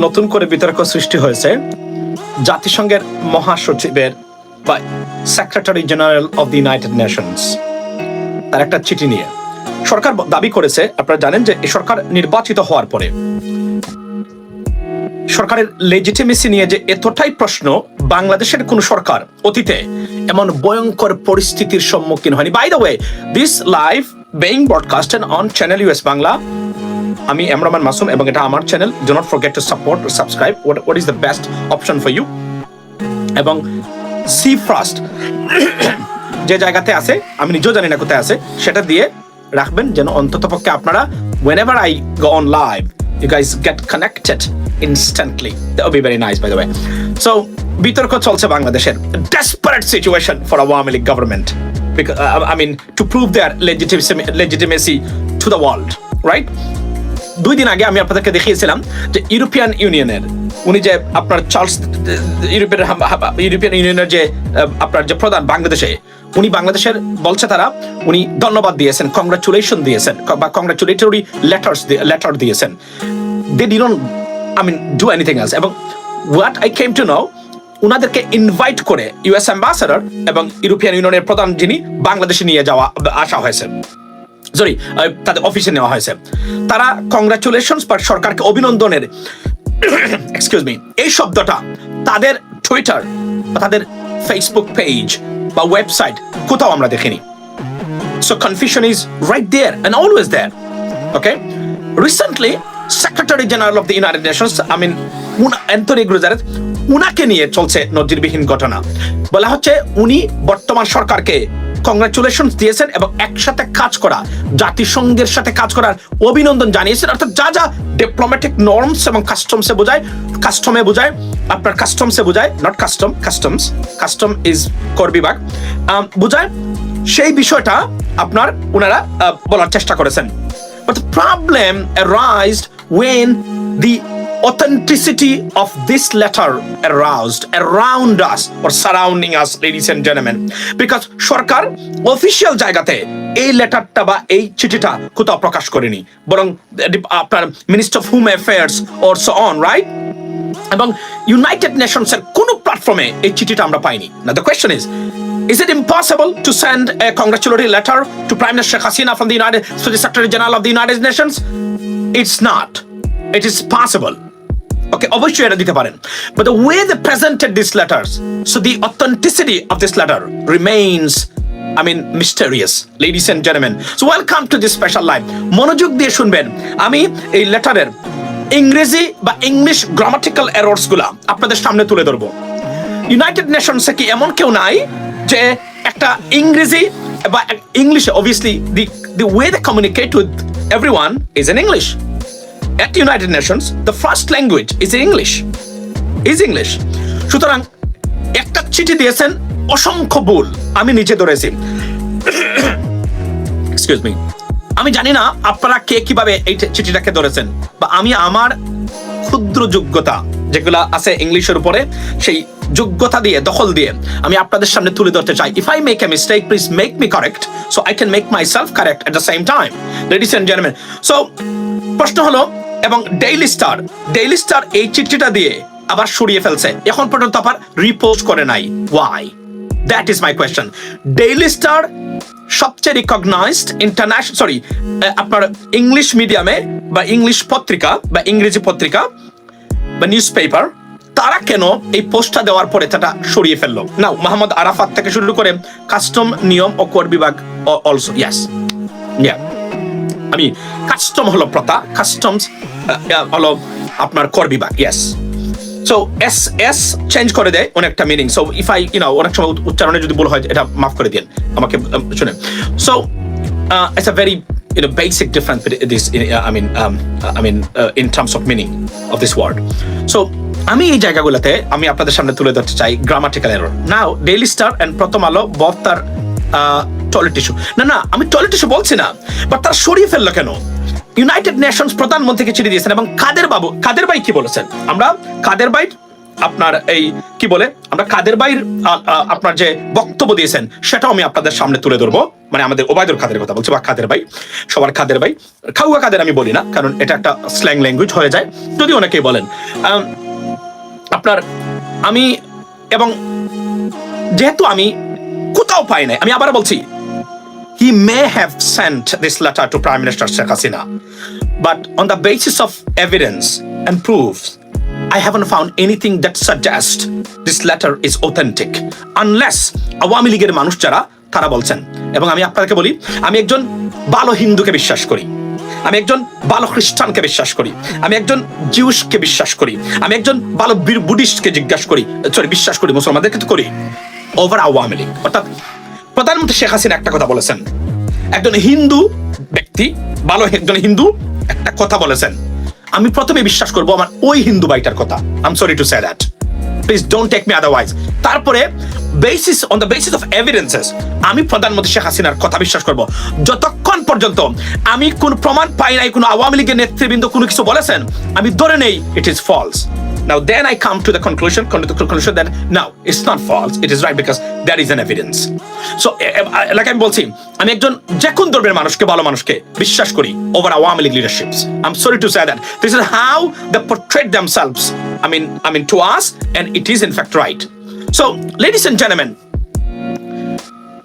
নতুন করে বিতর্ক সৃষ্টি হয়েছে জাতিসংঘের মহাসচিবের বা secretary general of the United Nations তার একটা চিঠি নিয়ে। সরকার দাবি করেছে, আপনারা জানেন যে এই সরকার নির্বাচিত হওয়ার পরে সরকারের লেজিটিমেসি নিয়ে যে এতটাই প্রশ্ন, বাংলাদেশের কোন সরকার অতীতে এমন ভয়ঙ্কর পরিস্থিতির সম্মুখীন হয়নি। By the way, this live being broadcasted on channel US Bangla. আমি এমরামান মাসুম এবং এটা আমার channel. Do not forget to support, subscribe. What is the best option for you? এবং সি ফার্স্ট যে জায়গাতে আছে, আমি নিজেও জানি না কোথায় আছে, সেটা দিয়ে রাখবেন যেন অন্ততপক্ষে আপনারা whenever I go on live you guys get connected instantly. That would be very nice, by the way. So বিতর্ক চলছে বাংলাদেশের desperate situation for Awami League government, because I mean to prove their legitimacy to the world, right? 2 দিন আগে আমি আপনাদেরকে দেখিয়েছিলাম যে European ইউনিয়নের উনি যে আপনার চার্লস ইউরোপিয়ান ইউনিয়নের যে আপনার যে প্রধান বাংলাদেশে, উনি বাংলাদেশের বলছে তারা উনি ধন্যবাদ দিয়েছেন, কংগ্রাচুলেশন দিয়েছেন বা কংগ্রাচুলেটরি লেটার দিয়েছেন। They didn't do anything else. এবং what I came to know, উনাদেরকে ইনভাইট করে ইউএস অ্যাম্বাসেডর এবং ইউরোপিয়ান ইউনিয়নের প্রধান যিনি বাংলাদেশে নিয়ে আসা হয়েছে, তাদের অফিসে নেওয়া হয়েছে। তারা কংগ্রাচুলেশনস বা সরকারকে অভিনন্দনের এক্সকিউজ মি এই শব্দটা তাদের টুইটার বা তাদের ফেসবুক পেজ বা ওয়েবসাইট কোথাও আমরা দেখিনি। So confusion is right there and always there. Okay, recently secretary general of the United Nations Antonio Guterres, উনাকে নিয়ে চলছে নজিরবিহীন ঘটনা। বলা হচ্ছে উনি বর্তমান সরকারকে কংগ্রাচুলেশন দিয়েছেন এবং একসাথে কাজ করা, জাতিসংঘের সাথে কাজ করার অভিনন্দন জানিয়েছেন। অর্থাৎ যা যা ডিপ্লোম্যাটিক নর্মস এবং কাস্টমসে বোঝায়, আপনার কাস্টমসে বোঝায়, নট কাস্টম ইজ কর বিভাগ বোঝায়, সেই বিষয়টা আপনার ওনারা বলার চেষ্টা করেছেন। But the problem arised when the authenticity of this letter aroused around us or surrounding us, ladies and gentlemen, because Sarkar official জায়গাতে এই লেটারটা বা এই চিঠিটা কোথাও প্রকাশ করেনি, বরং আপনার minister of home affairs or so on, right? এবং ইউনাইটেড নেশনসের কোন প্ল্যাটফর্মে এই চিঠিটা আমরা পাইনি। Now the question is it impossible to send a congratulatory letter to Prime Minister Sheikh Hasina from the Secretary General of the United Nations? It's not. It is possible. Okay, obviously এটা দিতে পারেন, but the way they presented these letters, so the authenticity of this letter remains mysterious, ladies and gentlemen. So welcome to this special live. মনোযোগ দিয়ে শুনবেন, আমি এই লেটারের ইংরেজি বা ইংলিশ গ্রামাটিক্যাল এরর্স গুলা আপনাদের সামনে তুলে ধরবো। ইউনাইটেড নেশনসে কি এমন কেউ নাই যে একটা ইংরেজি বা ইংলিশে, obviously the way they communicate with everyone is in English. At United Nations, the first language is English. সুতরাং একটা চিঠি দিয়েছেন, অসংখ্য ভুল আমি নিচে ধরেছি। এক্সকিউজ মি, আমি জানি না আপনারা কে কিভাবে এই চিঠিটাকে ধরেছেন, বা আমি আমার ক্ষুদ্র যোগ্যতা যেগুলা আছে ইংলিশের উপরে, সেই যোগ্যতা দিয়ে, দখল দিয়ে আমি আপনাদের সামনে তুলে ধরতে চাই। If I make a mistake, please make me correct so I can make myself correct at the same time, ladies and gentlemen. So প্রশ্ন হলো, এবং ডেইলি স্টার এই চিঠিটা দিয়ে আবার সরিয়ে ফেলছে, এখন পর্যন্ত আবার রিপোস্ট করে নাই। Why? That is my question. Daily star সবচেয়ে রিকগনাইজড আপনার ইংলিশ মিডিয়ামে বা ইংলিশ পত্রিকা বা ইংরেজি পত্রিকা বা নিউজ পেপার, তারা কেন এই পোস্টটা দেওয়ার পরে সেটা সরিয়ে ফেললো? নাও মোহাম্মদ আরাফাত থেকে শুরু করে কাস্টম, নিয়ম ও কর বিভাগ অলসো, ইয়েস, কাস্টম হলো প্রথা, কাস্টমস হলো আপনার কর বিভাগ, ইয়েস। সো এস চেঞ্জ করে দেয় অনেকটা মিনিং। সো ইফ আই অনেক সময় উচ্চারণে যদি ভুল হয় এটা মাফ করে দিন আমাকে, শুনেন। So it's a very basic difference this in terms of meaning of this word. So আমি এই জায়গাগুলোতে আমি আপনাদের সামনে তুলে ধরতে চাই grammatical error. Now Daily Star and Prothom Alo both তার টয়লেট ইস্যু, না আমি টয়লেট ইস্যু বলছি না, বাট তার সরিয়ে ফেললো কেন? ইউনাইটেড নেশনস প্রধানমন্ত্রীকে চিঠি দিয়েছেন এবং কাদের ভাই কি বলেছেন? আমরা কাদের ভাই আপনার এই কি বলে আমরা কাদের ভাইয়ের আপনার যে বক্তব্য দিয়েছেন সেটাও আমি আপনাদের সামনে তুলে ধরবো, মানে আমাদের ওবায়দুল কাদের কথা বলছি, বা কাদের ভাই, সবার কাদের ভাই, খাউয়া কাদের আমি বলি না, কারণ এটা একটা স্ল্যাং ল্যাঙ্গুয়েজ হয়ে যায়, যদি অনেকেই বলেন। আপনার আমি এবং যেহেতু আমি কোথাও পাই নাই, আমি আবার বলছি, he may have sent this letter to Prime Minister Sheikh Hasina, but on the basis of evidence and proofs, I haven't found anything that suggests this letter is authentic, unless Awami লীগের মানুষ যারা তারা বলছেন। এবং আমি আপনাদেরকে বলি, আমি একজন ভালো হিন্দুকে বিশ্বাস করি, আমি একজন ভালো খ্রিস্টানকে বিশ্বাস করি, আমি একজন জিউসকে বিশ্বাস করি, আমি একজন ভালো বুদ্ধিস্টকে বিশ্বাস করি, মুসলমানদেরকে তো করি ওভার আওয়ামী লীগ। অর্থাৎ প্রধানমন্ত্রী শেখ হাসিনা একটা কথা বলেছেন, একজন হিন্দু ব্যক্তি, ভালো একজন হিন্দু একটা কথা বলেছেন, আমি প্রথমে বিশ্বাস করবো আমার ওই হিন্দু ভাইটার কথা। I am sorry to say that, please don't take me otherwise. তারপরে on the basis of evidences আমি প্রধানমন্ত্রী শেখ হাসিনার কথা বিশ্বাস করব যতক্ষণ পর্যন্ত আমি কোন প্রমাণ পাই নাই কোন আওয়ামী লীগের নেতৃবৃন্দ কোনো কিছু বলেছেন, আমি ধরে নেই it is false. Now then I come to the conclusion that no, it's not false, it is right because there is an evidence. So like আমি বলছি, আমি একজন যে কোন ধর্মের মানুষকে, ভালো মানুষকে বিশ্বাস করি over Awami League leaderships. I'm sorry to say that. This is how they portray themselves. I mean to us, and it is in fact right. So ladies and gentlemen,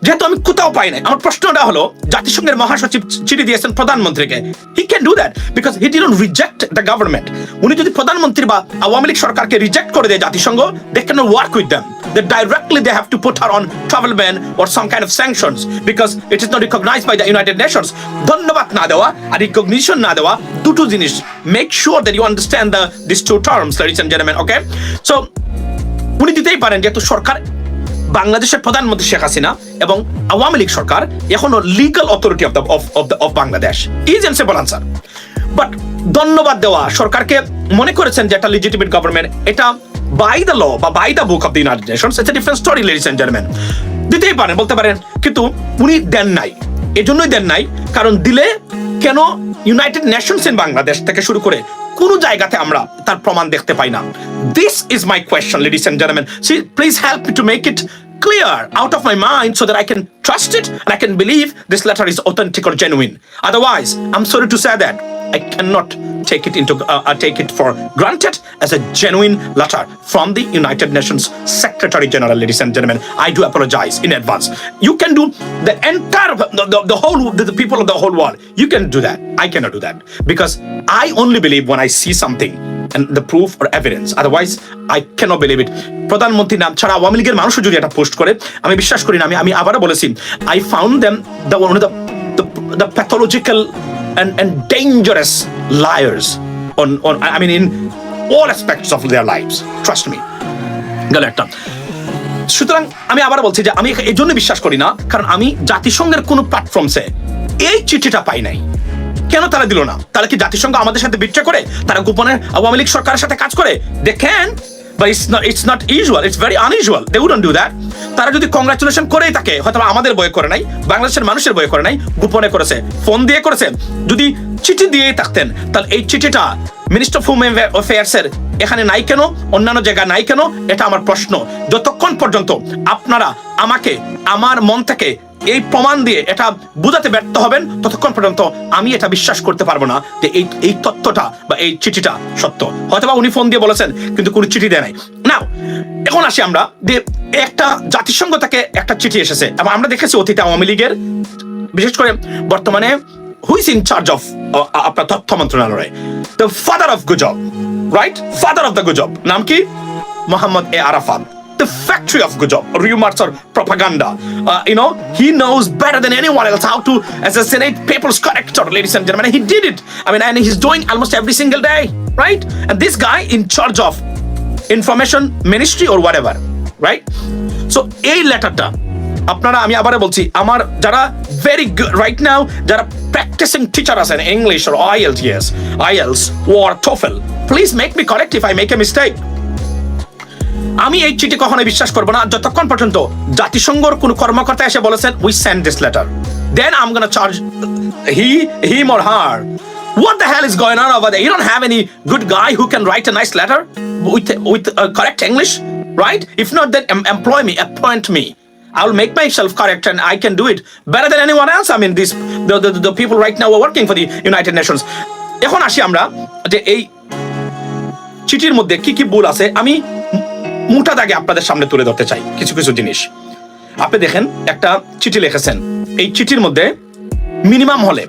যেহেতু আমি কোথাও পাই নাই, আমার প্রশ্নটা হলো জাতিসংঘের মহাসচিব চিঠি দিয়েছেন প্রধানমন্ত্রীকে, he can do that because he didn't reject the government. উনি যদি প্রধানমন্ত্রী বা আওয়ামী লীগ সরকারকে রিজেক্ট করে দেয় জাতিসংঘ, they cannot work with them. They have to put her on travel ban or some kind of sanctions because it is not recognized by the United Nations. ধন্যবাদ না দেওয়া আর রিকগনিশন না দেওয়া দুটো জিনিস। Make sure that you understand these two terms, ladies and gentlemen, okay? So উনি দিতেই পারেন, যেহেতু সরকার বাংলাদেশের প্রধানমন্ত্রী শেখ হাসিনা এবং আওয়ামী লীগ সরকার এখনো legal authority of Bangladesh, is and simple answer. But ধন্যবাদ দেওয়া সরকারকে মনে করেছেন যে এটা লিজিটিমেট গভর্নমেন্ট, এটা বাই দ্য ল বা by the book of the United Nations, it's a different story ladies and gentleman. দিতেই পারেন, বলতে পারেন, কিন্তু উনি দেন নাই। এজন্যই দেন নাই কারণ দিলে কেন ইউনাইটেড নেশনস ইন বাংলাদেশ থেকে শুরু করে কোন জায়গাতে আমরা তার প্রমাণ দেখতে পাই না। This is my question, ladies and gentlemen. See, please help me to make it clear out of my mind so that I can trust it and I can believe this letter is authentic or genuine. Otherwise, I'm sorry to say that I cannot take it for granted as a genuine letter from the United Nations Secretary General, ladies and gentlemen. I do apologize in advance. You can do the entire, the people of the whole world. You can do that. I cannot do that because I only believe when I see something and the proof or evidence. Otherwise, I cannot believe it. প্রধানমন্ত্রী নাম ছাড়া আওয়ামী লীগের মানুষও যদি এটা post করে, আমি বিশ্বাস করি না। আমি আবারও বলেছি, I found them the pathological and dangerous liars in all aspects of their lives. Trust me. গেল একটা। সুতরাং আমি আবার বলছি যে আমি এই জন্য বিশ্বাস করি না, কারণ আমি জাতিসংঘের কোনো প্ল্যাটফর্মসে এই চিঠিটা পাই নাই। কেন তারা দিল না? তাহলে কি জাতিসংঘ আমাদের সাথে বিট্রে করে? তারা গোপনে আওয়ামী লীগ সরকারের সাথে কাজ করে? They can, but it's not usual. It's very unusual. They wouldn't do that. তারা যদি কংগ্রাচুলেশন করেই থাকে, হয়তো আমাদের বয়ে করে নাই, বাংলাদেশের মানুষের বয়ে করে নাই, গোপনে করেছে, ফোন দিয়ে করেছে। যদি চিঠি দিয়েই থাকতেন, তাহলে এই চিঠিটা মিনিস্টার অফ হোম অ্যাফেয়ার্সের এখানে নাই কেন, অন্যান্য জায়গায় নাই কেন? এটা আমার প্রশ্ন। যতক্ষণ পর্যন্ত আপনারা আমাকে আমার মন থেকে এই প্রমাণ দিয়ে এটা বুঝাতে ব্যর্থ হবেন, ততক্ষণ পর্যন্ত আমি এটা বিশ্বাস করতে পারবো না যে এই তথ্যটা বা এই চিঠিটা সত্য। হয়তোবা উনি ফোন দিয়ে বলেছেন কিন্তু কোনো চিঠি দেয় নাই। নাও এখন আসি আমরা যে একটা জাতিসংঘ থেকে একটা চিঠি এসেছে, এবং আমরা দেখেছি অতীতে আওয়ামী লীগের, বিশেষ করে বর্তমানে who is in charge of আপনার তথ্য মন্ত্রণালয়, the father of গুজব, right? Father of the গুজব নাম কি? মোহাম্মদ এ আরাফাত, the factory of গুজব, rumors or propaganda. He knows better than anyone else how to assassinate people's character, ladies and gentlemen. He did it. And he's doing almost every single day, right? And this guy in charge of information ministry or whatever, right? So এই লেটারটা আপনারা, আমি আবার বলছি, আমার যারা very good right now, যারা practising teacher আছেন English or IELTS or TOEFL, please make me correct if I make a mistake. আমি এই চিঠি কখনোই বিশ্বাস করবো না যতক্ষণ পর্যন্ত জাতিসংঘর কোন কর্মকর্তা এসে বলেছেন we send this letter, then I am gonna charge him or her What the hell is going on over there? You don't have any good guy who can write a nice letter with correct English, right? If not, then employ me, appoint me. I will make myself correct and I can do it better than anyone else. I mean, the people right now are working for the United Nations. এখন আসি আমরা যে এই চিঠির মধ্যে কি কি ভুল আছে আমি মোটা দাগে আপনাদের সামনে তুলে ধরতে চাই কিছু কিছু জিনিস। আপনি দেখেন একটা চিঠি লিখেছেন, এই চিঠির মধ্যে মিনিমাম হলে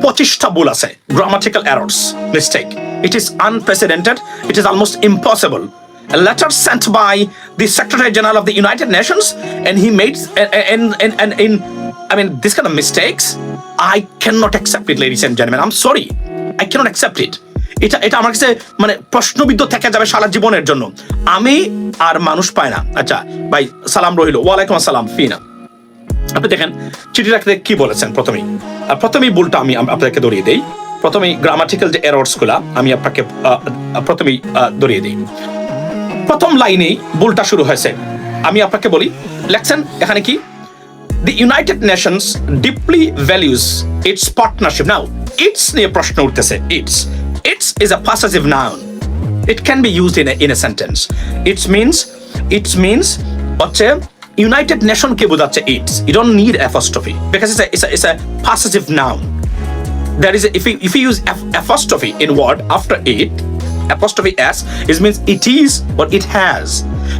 25টা ভুল আছে, grammatical errors, mistake. It is unprecedented. It is almost impossible. A letter sent by the Secretary General of the United Nations, and he made this kind of mistakes. I cannot accept it, ladies and gentlemen. I'm sorry, I cannot accept it. এটা আমার কাছে মানে প্রশ্নবিদ্ধ থেকে যাবে সারা জীবনের জন্য। আমি আর মানুষ পায় না। আচ্ছা ভাই, সালাম রহিল। ওয়ালাইকুম আসসালাম ফিনা। আপনি দেখেন চিঠিটাকে কি বলেছেন। প্রথমেই ভুলটা আমি আপনাদেরকে ধরিয়ে দেই। প্রথমেই গ্রামাটিক্যাল যে এরর্স গুলা আমি আপনাকে প্রথমেই ধরিয়ে দিই। প্রথম লাইনেই ভুলটা শুরু হয়েছে। আমি আপনাকে বলি, লেখছেন এখানে কি, The United Nations deeply values its partnership. Now, its নিয়ে প্রশ্ন উঠতেছে। Its is a possessive noun. It can be used in a sentence. It means হচ্ছে United Nation কে বোঝাচ্ছে its. You don't need apostrophe because it's a possessive noun. There is if you use apostrophe in word after it, apostrophe s, it means it is or it has.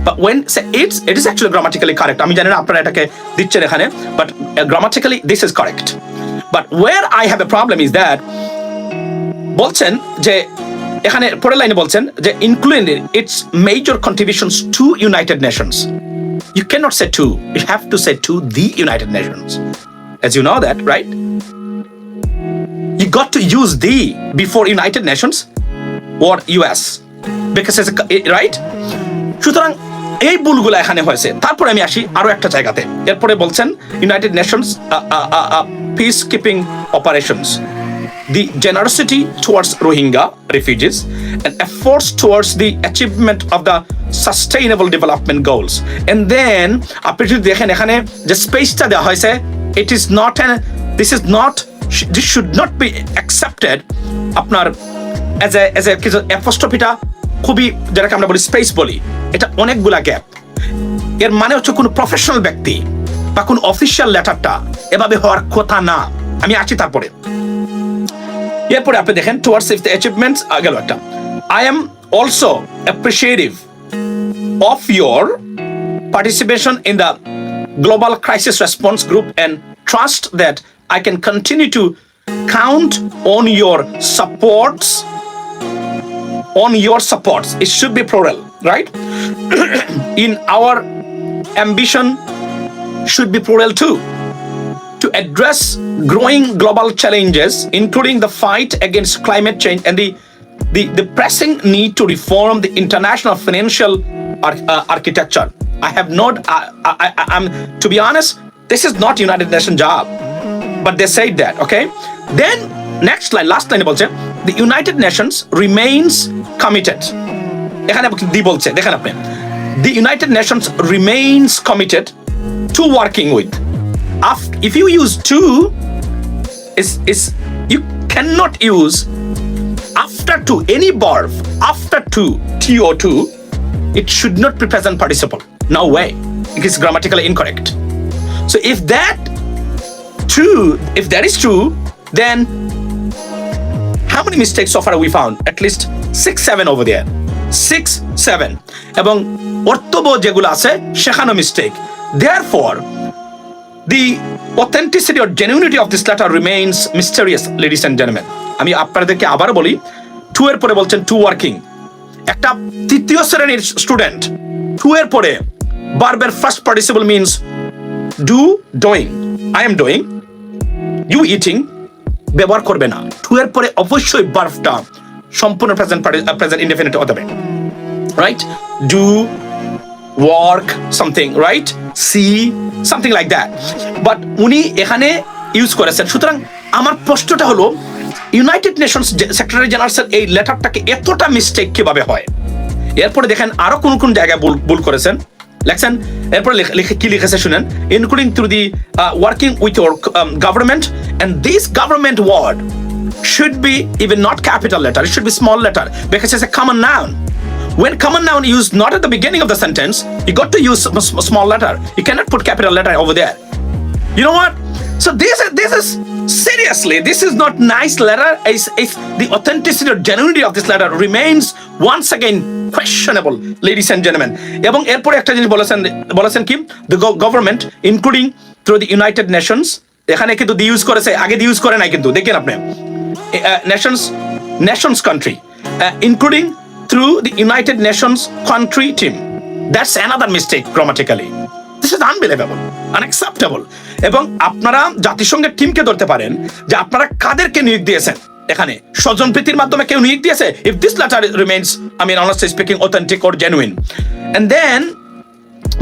But when say it is actually grammatically correct. আমি জানি না আপনারা এটাকে দিচ্ছেন এখানে, but grammatically this is correct. But where I have a problem is that বলছেন যে এখানে পরের লাইনে বলছেন যে including its major contributions to United Nations. You cannot say to, you have to say to the United Nations. As you know that, right? You got to use the before United Nations or US because it's right? সুতরাং এই ভুলগুলো এখানে হয়েছে। তারপরে আমি আসি আরো একটা জায়গাতে। এরপরে বলছেন United Nations peacekeeping operations, the generosity towards Rohingya refugees and efforts towards the achievement of the sustainable development goals. And then আপনি যদি দেখেন এখানে যে স্পেসটা দেওয়া হয়েছে, this should not be accepted আপনার as a অ্যাপোস্ট্রফিটা খুবই, যেটাকে আমরা বলি স্পেস বলি, এটা অনেকগুলা গ্যাপ। এর মানে হচ্ছে কোন প্রফেশনাল ব্যক্তি বা কোন অফিসিয়াল লেটারটা এভাবে হওয়ার কথা না। আমি আছি তারপরে। এরপরে আপনি দেখেন towards the achievements গেল একটা, I am also appreciative of your participation in the global crisis response group and trust that I can continue to count on your supports. It should be plural, right? In our ambition should be plural too, to address growing global challenges, including the fight against climate change and the pressing need to reform the international financial architecture. I have not, I'm to be honest, this is not United Nations job, but they said that, okay? Then next line, last line বলছে, the United Nations remains committed. এখানে দি বলছে, দেখেন আপনি, the United Nations remains committed to working with. If you use to, you cannot use after to, any verb after to, to, it should not be present participle. No way. It is grammatically incorrect. So if that is true, then how many mistakes so far we found? At least 6-7 over there. 6-7. এবং অর্থব যেগুলো আছে সেখানে mistake. Therefore, the authenticity or genuinity of this letter remains mysterious, ladies and gentlemen. আমি আপনাদেরকে আবার বলি, two এর পরে বলছেন টু ওয়ার্কিং। একটা তৃতীয় শ্রেণীর স্টুডেন্ট টু এর পরে ভার্বের first participle means doing. I am doing, you eating ব্যবহার করবে না। টু এর পরে অবশ্যই ভার্বটা সম্পূর্ণ প্রেজেন্ট ইনডেফিনিট হতে হবে, right? Do, work, something, right? See, something like that. But উনি এখানে ইউজ করেছেন। সুতরাং আমার প্রশ্নটা হলো, ইউনাইটেড নেশনস সেক্রেটারি জেনারেল এই লেটারটাকে এতটা মিস্টেক কিভাবে হয়? এরপরে দেখেন আরো কোন কোন জায়গায় ভুল করেছেন লেখছেন। এরপরে কি লিখেছে শুনেন, including through the working with your government, and this government word should be even not capital letter, it should be small letter because it's a common noun. When common noun used not at the beginning of the sentence, you got to use small letter. You cannot put capital letter over there. You know what? So this is seriously, this is not nice letter. It's the authenticity or genuinity of this letter remains once again questionable, ladies and gentlemen. এবং এরপরে একটা জিনিস বলেছেন কি, the government including through the United Nations, এখানে কিন্তু দি use করেছে, আগে দি ইউজ করে নাই কিন্তু, দেখেন আপনি, nations country, including through the United Nations country team. That's another mistake grammatically. This is unbelievable, unacceptable. এবং আপনারা জাতিসংঘের টিমকে ধরতে পারেন যে আপনারা কাদেরকে নিয়োগ দিয়েছেন এখানে, স্বজনপ্রীতির মাধ্যমে কেউ নিয়োগ দিয়েছে? If this letter remains, I mean honestly speaking, authentic or genuine. And then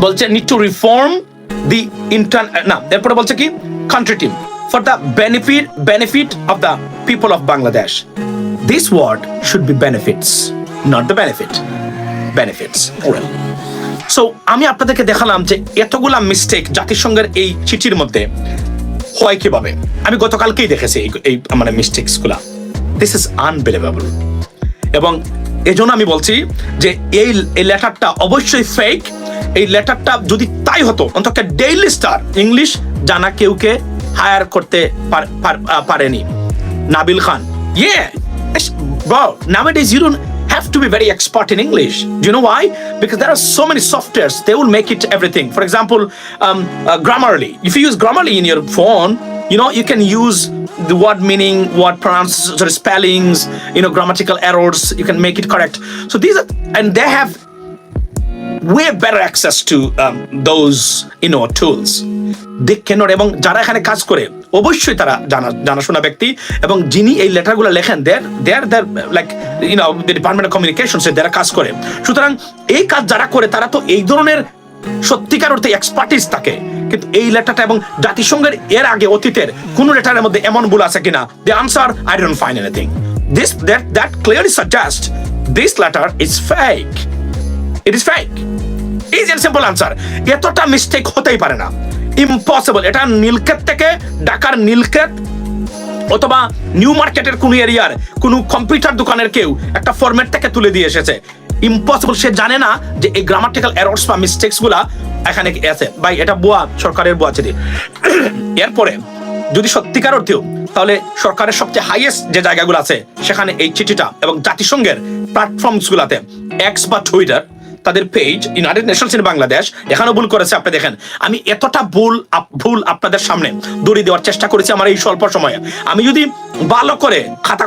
বলছে need to reform the না, এরপরে বলছে কি, country team for the benefit of the people of Bangladesh. This word should be benefits, not the benefits. Well, so আমি আপনাদেরকে দেখালাম যে এতগুলা মিস্টেক জাতিসংঘের এই চিঠির মধ্যে হয় কিভাবে। আমি গতকালকেই দেখেছি এই মানে মিস্টেকস গুলা। This is unbelievable. এবং এই জন্য আমি বলছি যে এই লেটারটা অবশ্যই ফেক। এই লেটারটা যদি তাই হতো, অন্তত ডেইলি স্টার ইংলিশ জানা কেউকে হায়ার করতে পারেনি, নাবিল খান। Bro, nowadays you don't have to be very expert in English. Do you know why? Because there are so many softwares, they will make it everything. For example, Grammarly. If you use Grammarly in your phone, you know, you can use the word meaning, word pronunciation, spellings, you know, grammatical errors, you can make it correct. So these are, and they have way better access to those, you know, tools. They cannot, এবং যারা এখানে কাজ করে অবশ্যই তারা জানাশোনা ব্যক্তি, এবং যিনি এই লেটারগুলো লেখেন they're like you know the department of communications, যারা কাজ করে। সুতরাং এই কাজ যারা করে তারা তো এই ধরনের সত্যিকার অর্থে এক্সপার্টিস থাকে। কিন্তু এই লেটারটা এবং জাতিসংঘের এর আগে অতীতের কোন লেটারের মধ্যে এমন ভুল আছে কিনা, the answer I don't find anything. That clearly suggests this letter is fake. It is fake. Easy and simple answer. এতটা মিস্টেক হতেই পারে না, ইম্পসিবল। এটা নীলক্ষেত থেকে, ঢাকার নীলক্ষেত অথবা নিউ মার্কেটের কোন এরিয়ার কোন কম্পিউটার দোকানের কেউ একটা ফরম্যাট থেকে তুলে দিয়ে এসেছে। ইম্পসিবল। সে জানে না যে এই গ্রামাটিক্যাল এরর্স বা মিস্টেকস গুলা এখানে আছে। ভাই এটা বুয়া, সরকারের বুয়া চিঠি। এরপরে যদি সত্যিকার অর্থেও, তাহলে সরকারের সবচেয়ে হাইয়েস্ট যে জায়গাগুলো আছে সেখানে এই চিঠিটা, এবং জাতিসংঘের প্ল্যাটফর্মস গুলাতে এক্স বা টুইটার, তাদের page United Nations in Bangladesh, এখানেও ভুল করেছে। আপনি দেখেন, আমি এতটা ভুল আপনাদের সামনে দড়ি দেওয়ার চেষ্টা করেছি আমার এই স্বল্প সময়ে। আমি যদি ভালো করে খাতা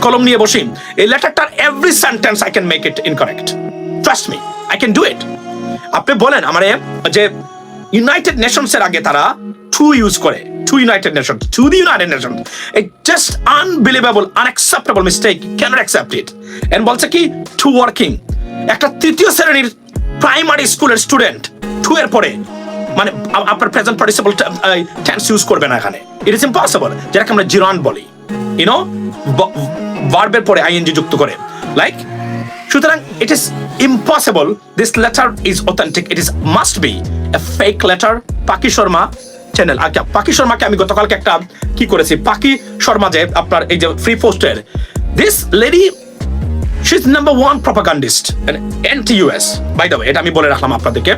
কলম নিয়ে বসি, এই লেটারটার every sentence I can make it incorrect. Trust me, I can do it. আপনি বলেন আমারে যে ইউনাইটেড নেশনস এর আগে তারা টু ইউজ করে, to United Nations, to the United Nations. It just unbelievable, unacceptable mistake, can't accept it. And বলছে কি, টু ওয়ার্কিং। একটা তৃতীয় শ্রেণীর প্রাইমারি স্কুলের স্টুডেন্ট টু এর পরে মানে আপনার প্রেজেন্ট পার্টিসিপল টেন্স ইউজ করবে না এখানে। ইট ইজ ইম্পসিবল, যেটাকে আমরা জিরান্ড বলি, ইউ নো, ভার্বের পরে আইএনজি যুক্ত করে, লাইক। সুতরাং it is impossible, this letter is authentic, it is must be a fake letter. পাকি শর্মা চ্যানেল, পাকি শর্মাকে আমি গতকালকে একটা কি করেছি, পাকি শর্মা যে আপনার এই যে ফ্রি পোস্টের, this lady, she is number one propagandist and anti-US, by the way, এটা আমি বলে রাখলাম আপনাদেরকে।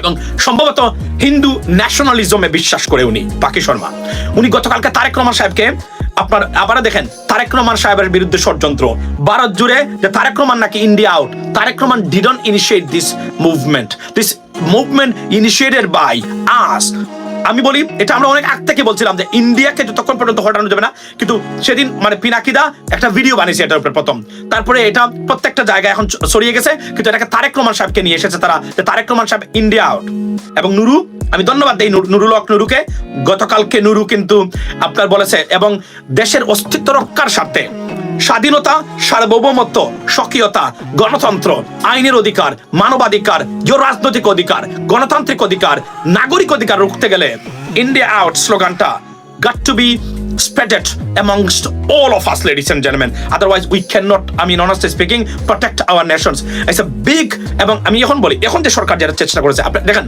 এবং সম্ভবত হিন্দু ন্যাশনালিজমে বিশ্বাস করে উনি, পাকি শর্মা। উনি গতকালকে তারেক রহমান সাহেবকে, আপনার আবার দেখেন তারেক রহমান সাহেবের বিরুদ্ধে ষড়যন্ত্র ভারত জুড়ে, যে তারেক রহমান নাকি India out. Tarek Rahman didn't initiate this movement initiated by us. আমি বলি, এটা আমরা অনেক আগ থেকে বলছিলাম যে ইন্ডিয়াকে যতক্ষণ পর্যন্ত হটানো যাবে না, কিন্তু সেদিন মানে পিনাকিদা একটা ভিডিও বানিয়েছে এটার উপরে প্রথম, তারপরে এটা প্রত্যেকটা জায়গায় এখন ছড়িয়ে গেছে, কিন্তু এটাকে তারেক রহমান সাহেবকে নিয়ে এসেছে তারা, যে তারেক রহমান সাহেব ইন্ডিয়া আউট। এবং নুরু, আমি ধন্যবাদ দেই নুরুকে, গতকালকে নুরু কিন্তু আপনার বলেছে, এবং দেশের অস্তিত্ব রক্ষার স্বার্থে স্বাধীনতা, সার্বভৌমত্ব, স্বকীয়তা, গণতন্ত্র, আইনের অধিকার, মানবাধিকার, রাজনৈতিক অধিকার, গণতান্ত্রিক অধিকার, নাগরিক অধিকার রুখতে গেলে ইন্ডিয়া আউট স্লোগানটা got to be spreaded amongst all of us, ladies and gentlemen. Otherwise we cannot, I mean honestly speaking, protect our nations. It's a big, এবং আমি এখন বলি, এখন যে সরকার যারা চেষ্টা করেছে, আপনি দেখেন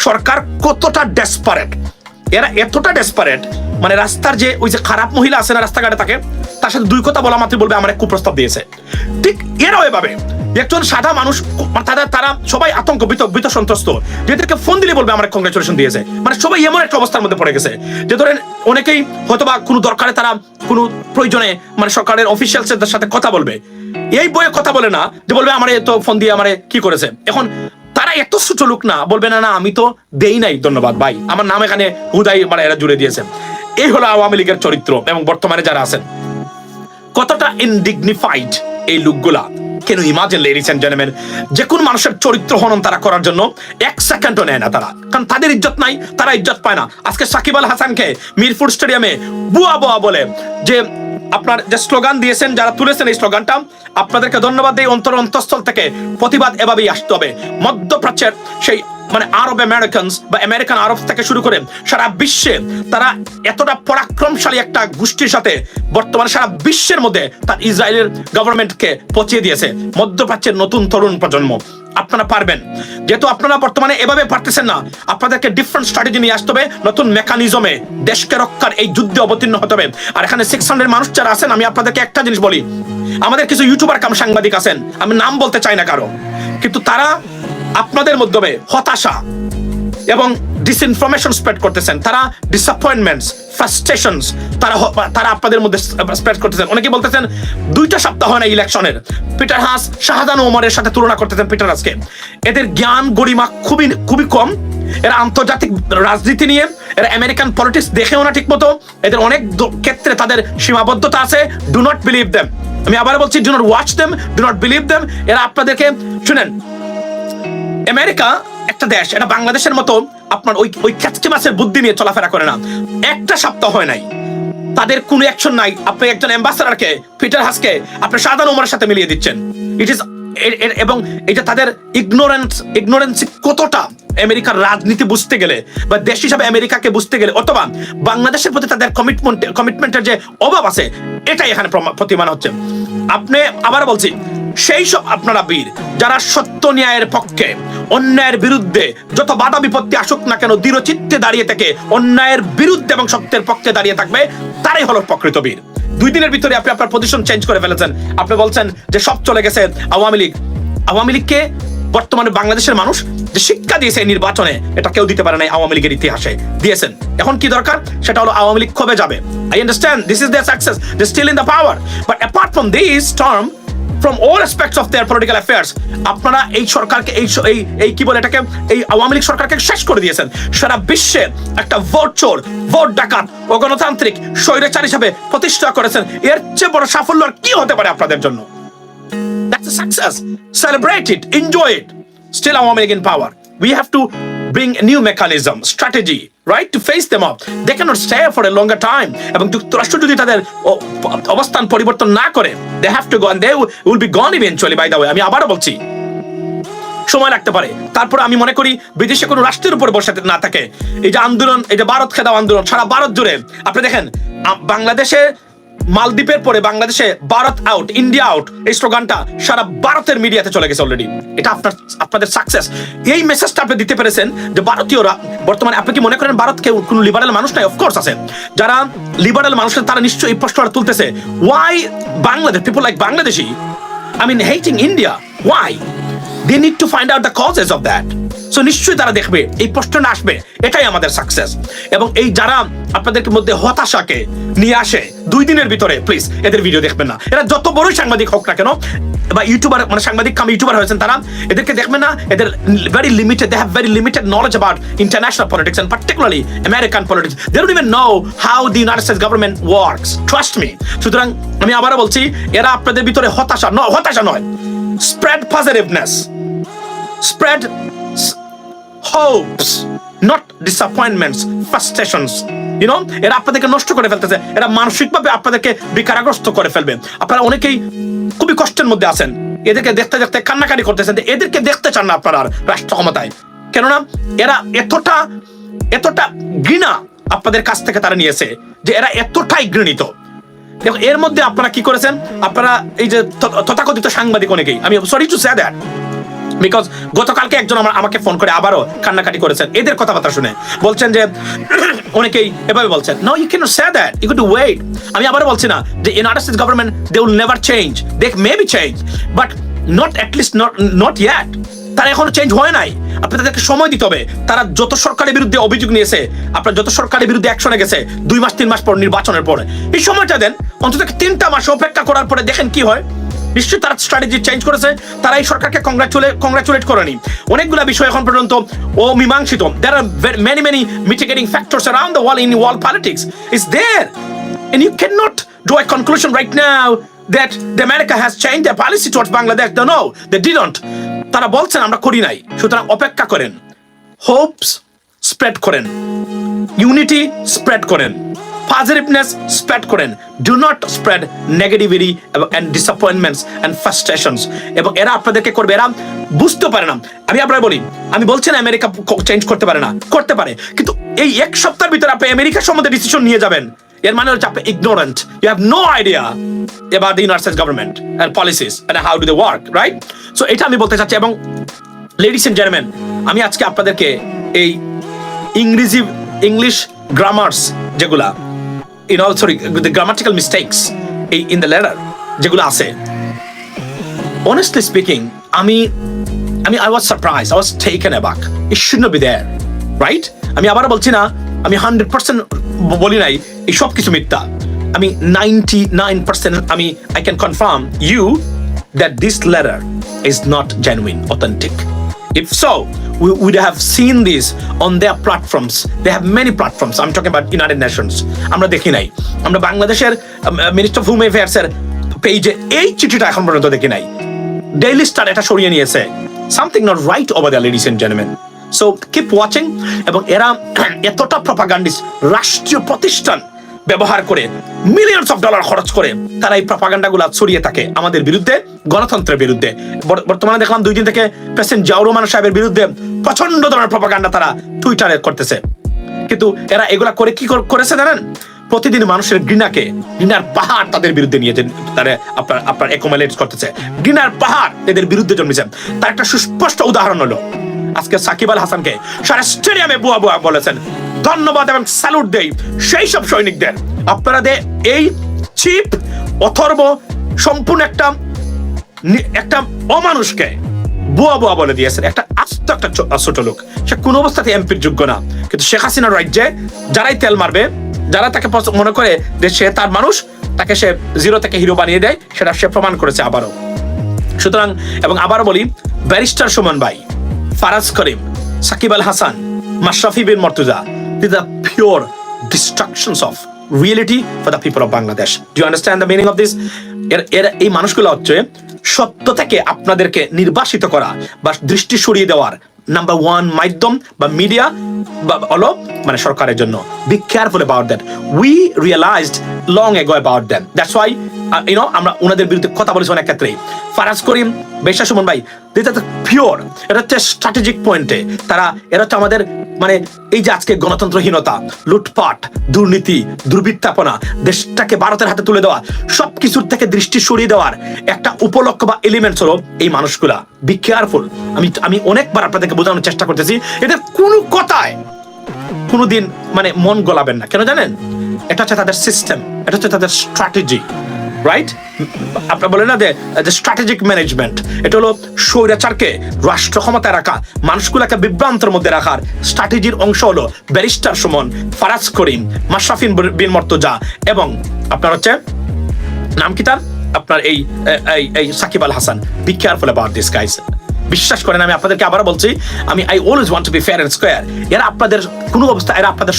সরকার কতটা ডেসপারেট, এরা এতটা ডেসপারেট, মানে রাস্তার যে ওই যে খারাপ মহিলা আছে না রাস্তাঘাটে থাকে, তার সাথে দুই কথা বলা মাত্র বলবে আমার এক কুপ্রস্তাব দিয়েছে। ঠিক এরাও এভাবে একজন সাদা মানুষ, তারা সবাই আতঙ্ক ভীত সন্ত্রস্ত, যেদেরকে ফোন দিলে বলবে আমার কংগ্রেচুলেশন দিয়েছে। মানে সবাই এমন একটা অবস্থার মধ্যে পড়ে গেছে যে ধরেন অনেকেই হয়তোবা কোনো দরকারে তারা কোনো প্রয়োজনে মানে সরকারের অফিসিয়ালসের সাথে কথা বলবে, এই বইয়ে কথা বলে না যে বলবে আমারে তো ফোন দিয়ে আমারে কি করেছে। এখন তারা এত সুচলুক না, বলবে না আমি তো দেই নাই, ধন্যবাদ ভাই, আমার নাম এখানে হুদাই মানে এরা জুড়ে দিয়েছে। এই হলো আওয়ামী লীগের চরিত্র এবং বর্তমানে যারা আছেন কতটা ইনডিগনিফাইড এই লোকগুলা। কেন ইমাজিন লেডিস এন্ড জেন্টলম্যান, যে কোন মানুষের চরিত্র হনন তারা করার জন্য 1 সেকেন্ডও নেয় না তারা, কারণ তাদের ইজ্জত নাই, তারা ইজ্জত পায় না। আজকে সাকিব আল হাসানকে মিরপুর স্টেডিয়ামে বুয়া বুয়া বলে যে আপনার যে স্লোগান দিয়েছেন, যারা তুলেছেন এই স্লোগানটা, আপনাদেরকে ধন্যবাদ দেই অন্তঃস্থল থেকে। প্রতিবাদ এভাবেই আসতে হবে। মধ্যপ্রাচ্যের সেই মানে আরব আমেরিকানস বা আমেরিকান আরব থেকে শুরু করে সারা বিশ্বে তারা এতটা পরাক্রমশালী একটা গোষ্ঠীর সাথে বর্তমানে সারা বিশ্বের মধ্যে তার ইসরায়েলের গভর্নমেন্টকে পচিয়ে দিয়েছে। মধ্যপ্রাচ্যের নতুন তরুণ প্রজন্ম, আপনারা পারবেন। যেহেতু আপনারা বর্তমানে এভাবে পারতেছেন না, আপনাদেরকে ডিফারেন্ট স্ট্র্যাটেজি নিয়ে আসতে হবে, নতুন মেকানিজমে দেশকে রক্ষার এই যুদ্ধে অবতীর্ণ হতে হবে। আর এখানে 600 মানুষ যারা আছেন, আমি আপনাদেরকে একটা জিনিস বলি, আমাদের কিছু ইউটিউবার কাম সাংবাদিক আছেন, আমি নাম বলতে চাই না কারো, কিন্তু তারা আপনাদের মাধ্যমে হতাশা এবং ডিসইনফরমেশন স্প্রেড করতেছেন। তারা ডিসঅ্যাপয়েন্টমেন্টস, ফ্রাস্ট্রেশনস তারা আপনাদের মধ্যে স্প্রেড করতেছেন। অনেকে বলতেছেন 2টা সপ্তাহ হয় না ইলেকশনের, পিটার হাস শাহজাহান ওমরের সাথে তুলনা করতেছেন পিটার হাসকে। এদের জ্ঞান গরিমা খুবই কম। এরা আন্তর্জাতিক রাজনীতি নিয়ে, এরা আমেরিকান পলিটিক্স দেখেও না ঠিক মতো, এদের অনেক ক্ষেত্রে তাদের সীমাবদ্ধতা আছে। Do not believe them. আমি আবার বলছি, do not watch them, do not believe them. এরা আপনাদেরকে শুনেন, আমেরিকা একটা দেশ, এটা বাংলাদেশের মতো আপনার ওই খ্যাচকে মাছের বুদ্ধি নিয়ে চলাফেরা করে না। 1টা সপ্তাহ হয় নাই, তাদের কোনো অ্যাকশন নাই। আপনি একজন অ্যাম্বাসাডারকে, পিটার হাসকে আপনি শাহজাহান ওমরের সাথে মিলিয়ে দিচ্ছেন। ইট ইজ, এবং এটা তাদের ইগনোরেন্স কতটা আমেরিকার রাজনীতি বুঝতে গেলে বা দেশ হিসাবে আমেরিকাকে বুঝতে গেলে, অথবা বাংলাদেশের প্রতি তাদের কমিটমেন্টের যে অভাব আছে, এটাই এখানে প্রতিমান হচ্ছে। আপনি আবার বলছি, সেই সব আপনারা বীর যারা সত্য ন্যায়ের পক্ষে, অন্যায়ের বিরুদ্ধে যত বাধা বিপত্তি আসুক না কেন দৃঢ়চিত্তে দাঁড়িয়ে থেকে অন্যায়ের বিরুদ্ধে এবং সত্যের পক্ষে দাঁড়িয়ে থাকবে, তারাই হলো প্রকৃত বীর। 2 দিনের ভিতরে আপনি আপনার পজিশন চেঞ্জ করে ফেলেছেন। আপনি বলছেন যে সব চলে গেছে আওয়ামী লীগকে বর্তমানে বাংলাদেশের মানুষ যে শিক্ষা দিয়েছে এই নির্বাচনে, এটা কেউ দিতে পারে নাই আওয়ামী লীগের ইতিহাসে দিয়েছেন। এখন কি দরকার? সেটা হলো আওয়ামী লীগ কবে যাবে। I understand this is their success, they still in the power, but apart from this term, from all aspects of their political affairs, আপনারা এই সরকারকে এই কি বলে এটাকে, এই আওয়ামী লীগ সরকারকে শেষ করে দিয়েছেন। সারা বিশ্বে একটা ভোট চোর, ভোট ডাকাত, অগণতান্ত্রিক স্বৈরাচার হিসাবে প্রতিষ্ঠা করেছেন। এর চেয়ে বড় সাফল্য আর কি হতে পারে আপনাদের জন্য? That's a success. Celebrate it, enjoy it. Still Awami League in power. We have to bring a new mechanism, strategy, right, to face them up. They cannot stay for a longer time. এবং যুক্তরাষ্ট্র যদি তাদের অবস্থান পরিবর্তন না করে, they have to go and they will be gone eventually, by the way. আমি আবারও বলছি, সময় লাগতে পারে। তারপর আমি মনে করি বিদেশে কোনো রাষ্ট্রের উপর বসে না থাকে, এই যে আন্দোলন, এই যে ভারত খেদাও আন্দোলন সারা ভারত জুড়ে, আপনি দেখেন বাংলাদেশে মালদ্বীপের পরে বাংলাদেশে ভারত আউট, ইন্ডিয়া আউট, এই স্লোগানটা সারা ভারতের মিডিয়াতে চলে গেছে অলরেডি। এটা আপনাদের সাকসেস। এই মেসেজটা আপনি দিতে পেরেছেন যে ভারতীয়রা বর্তমানে, আপনি কি মনে করেন ভারতকে কোনো লিবারেল মানুষ নাই? অফকোর্স আছে। যারা লিবারেল মানুষ তারা নিশ্চয়ই এই প্রশ্নটা তুলতেছে, why Bangladesh, people like Bangladeshi, I mean hating India, why? They need to find out the causes of that. So নিশ্চয়ই তারা দেখবে, এই প্রশ্নটা আসবে, এটাই আমাদের সাকসেস। এবং এই যারা আপনাদের মধ্যে হতাশাকে নিয়ে আসে 2 দিনের ভিতরে, প্লিজ এদের ভিডিও দেখবেন না। এরা যত বড়ই সাংবাদিক হোক না কেন, বা ইউটিউবার, মানে সাংবাদিক কাম ইউটিউবার হয়েছেন, তারা এদেরকে দেখবেন না। এদের very limited, they have very limited knowledge about international politics and particularly American politics. They don't even know how the United States government works, trust me. সুতরাং আমি আবারও বলছি, এরা আপনাদের ভিতরে হতাশা নয়, spread positiveness, spread hopes, not disappointments, frustrations. You know, এরা আপনাদেরকে নষ্ট করে ফেলতেছে। এরা মানসিকভাবে আপনাদেরকে বিকারগ্রস্ত করে ফেলবে। আপনারা অনেকেই খুবই কষ্টের মধ্যে আছেন, এদেরকে দেখতে দেখতে কান্নাকাটি করতেছেন। এদেরকে দেখতে চান না আপনারা রাষ্ট্র ক্ষমতায়, কেননা এরা এতটা ঘৃণা আপনাদের কাছ থেকে তারা নিয়েছে যে এরা এতটাই ঘৃণিত। দেখো, এর মধ্যে আপনারা কি করেছেন? আপনারা এই যে তথাকথিত সাংবাদিক অনেকেই, আমি sorry to say that, because গতকালকে একজন আমাকে ফোন করে আবারও কান্নাকাটি করেছেন এদের কথাবার্তা শুনে। বলছেন যে অনেকেই এভাবে বলছেন, no you can't say that, you can wait. আমি আবার বলছি না যে United States government they will never change, they may be change, but not at least not yet. তারা এখনো চেঞ্জ হয় নাই, আপনি তাদেরকে সময় দিতে হবে। তারা যত সরকারের বিরুদ্ধে অভিযোগ নিয়েছে, আপনার যত সরকারের বিরুদ্ধে অ্যাকশনে গেছে 2 মাস 3 মাস পর নির্বাচনের পরে, এই সময়টা দেন, অন্তত 3টা মাস অপেক্ষা করার পরে দেখেন কি হয়। নিশ্চয়ই তারা স্ট্র্যাটেজি চেঞ্জ করেছে, তারা এই সরকারকে কংগ্রাচুলেট করেনি। অনেকগুলা বিষয় এখন পর্যন্ত অমীমাংসিত। There are many mitigating factors around the world in world politics. It's there, and you cannot do a conclusion right now that the America has changed their policy towards Bangladesh. No, they didn't. তারা বলছেন আমরা করি নাই। সুতরাং অপেক্ষা করেন, hopes spread করেন, unity spread করেন, পজিটিভনেস স্প্রেড করেন। Do not spread negativity and disappointments and frustrations. এবং এরা আপনাদেরকে করবে, এরা বুঝতে পারে না। আমি আপনার বলি, আমি বলছি না আমেরিকা চেঞ্জ করতে পারে না, করতে পারে, কিন্তু এই 1 সপ্তাহের ভিতরে আপনি আমেরিকার সম্বন্ধে ডিসিশন নিয়ে যাবেন, এর মানে হচ্ছে আপনি ignorant, you have no idea about the United States government and policies and how do they work, right? So এটা আমি বলতে চাচ্ছি। এবং ladies and gentlemen, আমি আজকে আপনাদেরকে এই ইংলিশ গ্রামার্স যেগুলা, the grammatical mistakes in the letter যেগুলো আছে, honestly speaking, I was surprised, I was taken aback. It should not be there, right? আমি আবার বলছি না, আমি 100% বলি নাই এই সব কিছু মিথ্যা। আমি 99% I can confirm you that this letter is not genuine, authentic. If so, we would have seen this on their platforms. They have many platforms. I'm talking about United Nations. আমরা দেখি নাই, আমরা বাংলাদেশের মিনিস্টার অফ হোম অ্যাফেয়ার্স এর পেজে এই চিঠিটা এখন পর্যন্ত দেখি নাই। ডেইলি স্টার এটা সরিয়ে নিয়েছে। Something not right over there, ladies and gentlemen. So keep watching. এবং এরা এতটা প্রপাগান্ডিস্ট, রাষ্ট্রীয় প্রতিষ্ঠান ব্যবহার করে মিলিয়নস অফ ডলার খরচ করে তারা এই প্রপাগান্ডাগুলো ছড়িয়ে থাকে আমাদের বিরুদ্ধে, গণতন্ত্রের বিরুদ্ধে। বর্তমানে দেখলাম 2 দিন থেকে প্রেসিডেন্ট জিয়াউর রহমান সাহেবের বিরুদ্ধে প্রচন্ড ধরনের প্রপাগান্ডা তারা টুইটারে করতেছে। কিন্তু এরা এগুলা করে কি করেছে জানেন? প্রতিদিন মানুষের ঘৃণার পাহাড় তাদের বিরুদ্ধে নিয়ে তারা আপনার অ্যাকুমুলেট করতেছে। ঘৃণার পাহাড় এদের বিরুদ্ধে জন্মেছে। তার একটা সুস্পষ্ট উদাহরণ হলো আজকে সাকিব আল হাসানকে সারা স্টেডিয়ামে বুয়া বলেছেন। ধন্যবাদ এবং স্যালুট দেই সেই সব সৈনিকদের। আপনারা এই চিপ অথর্ব সম্পূর্ণ একটা অমানুষকে বুয়া বলে দিয়েছেন। একটা আস্ত একটা ছোট লোক, সে কোন অবস্থাতে এমপির যোগ্য না। কিন্তু শেখ হাসিনার রাজ্যে যারাই তেল মারবে, যারা তাকে মনে করে যে সে তার মানুষ, তাকে সে জিরো থেকে হিরো বানিয়ে দেয়, সেটা সে প্রমাণ করেছে আবারও। সুতরাং এবং আবারও বলি, ব্যারিস্টার সুমন ভাই, ফারাজ করিম, Shakib Al Hasan, Mashrafe Bin Murtaza, these are pure destructions of reality for the people of Bangladesh. Do you understand the meaning of this? এই মানুষগুলো হচ্ছে সত্য থেকে আপনাদেরকে নির্বাসিত করা বা দৃষ্টি সরিয়ে দেওয়ার নাম্বার 1 মাধ্যম বা মিডিয়া হলো মানে সরকারের জন্য। Be careful about that. We realized long ago about them. That's why আমরা ওনাদের বিরুদ্ধে কথা বলেছি অনেক ক্ষেত্রে। ফারাজ করিম, বেশা সুমন ভাই, এটা তো পিওর, এটা হচ্ছে স্ট্র্যাটেজিক পয়েন্টে এরা হচ্ছে আমাদের মানে এই যে আজকে গণতন্ত্রহীনতা, লুটপাট, দুর্নীতি, দুর্বৃত্তাপনা, দেশটাকে ভারতের হাতে তুলে দেওয়া, সবকিছুর থেকে দৃষ্টি সরিয়ে দেওয়ার একটা উপলক্ষ বা এলিমেন্টস হলো এই মানুষগুলা। Be careful. আমি অনেকবার আপনাদেরকে বোঝানোর চেষ্টা করতেছি, এদের কোনো কথায় কোনোদিন মানে মন গলাবেন না। কেন জানেন? এটা হচ্ছে তাদের সিস্টেম, এটা হচ্ছে তাদের স্ট্র্যাটেজি, রাইট? আপনারা বলেন না যে স্ট্র্যাটেজিক ম্যানেজমেন্ট, এটা হলো স্বৈরাচারকে রাষ্ট্র ক্ষমতায় রাখা, মানুষগুলোকে বিভ্রান্তের মধ্যে রাখার স্ট্র্যাটেজির অংশ হলো ব্যারিস্টার সুমন, ফারাজ করিম, মাশরাফি বিন মর্তুজা এবং আপনার হচ্ছে নাম কি তার, আপনার এই Shakib Al Hasan. Be careful about this guys. বিশ্বাস করেন, আমি আপনাদেরকে আবার বলছি, I always want to be fair and square. এরা আপনাদের কোনো অবস্থা, এরা আপনাদের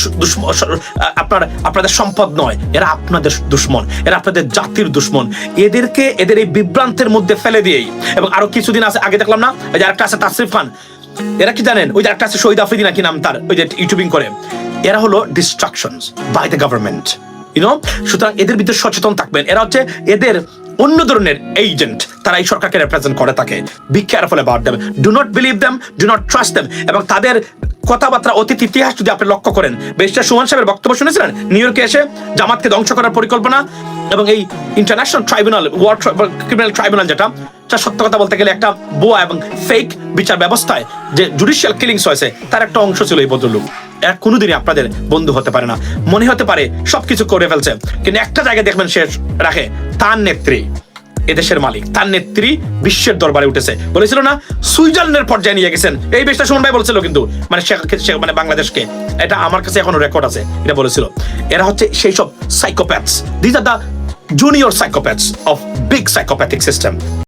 আপনাদের সম্পদ নয়, এরা আপনাদের দুশমন, এরা আপনাদের জাতির দুশমন। এদের এই বিভ্রান্তের মধ্যে ফেলে দিয়েই, এবং আরো কিছুদিন আগে দেখলাম না, ওই যে একটা আছে তাসরিফ খান, এরা কি জানেন, ওই যে একটা আছে শহীদ আফ্রিদি নাকি নাম তার, ওই যে ইউটিউবিং করে, এরা হলো ডিস্ট্রাকশনস বাই দ্য গভর্নমেন্ট। সুতরাং এদের ভিতরে সচেতন থাকবেন। এরা হচ্ছে এদের অন্য ধরনের এজেন্ট, তারা এই সরকারকে রিপ্রেজেন্ট করে থাকে। B careful about them, do not believe them, do not trust them. এবং তাদের কথাবার্তা, অতীত ইতিহাস যদি আপনি লক্ষ্য করেন, ব্যারিস্টার সুমন সাহেবের বক্তব্য শুনেছিলেন নিউ ইয়র্কে এসে জামাতকে ধ্বংস করার পরিকল্পনা, এবং এই international tribunal, world criminal tribunal, যেটা সত্য কথা বলতে গেলে একটা বোয়া এবং ফেক বিচার ব্যবস্থায় যে জুডিশিয়াল কিলিংস হয়েছে, তার একটা অংশ ছিল এই ভদ্রলোক। এরা কোনোদিনই আপনাদের বন্ধু হতে পারে না। মনে হতে পারে সবকিছু করে ফেলছে, কিন্তু একটা জায়গায় দেখবেন শেষ রাখে, তার নেত্রী এদেশের মালিক, তার নেত্রী বিশ্বের দরবারে উঠেছে। বলেছিল না সুইজারল্যান্ডের পর্যায়ে নিয়ে গেছেন, এই বেশটা সুমন ভাই বলছিল কিন্তু, মানে মানে বাংলাদেশকে, এটা আমার কাছে এখনো রেকর্ড আছে, এটা বলেছিল। এরা হচ্ছে সেই সব সাইকোপ্যাথস, this are the junior সাইকোপ্যাথস of big psychopathic system.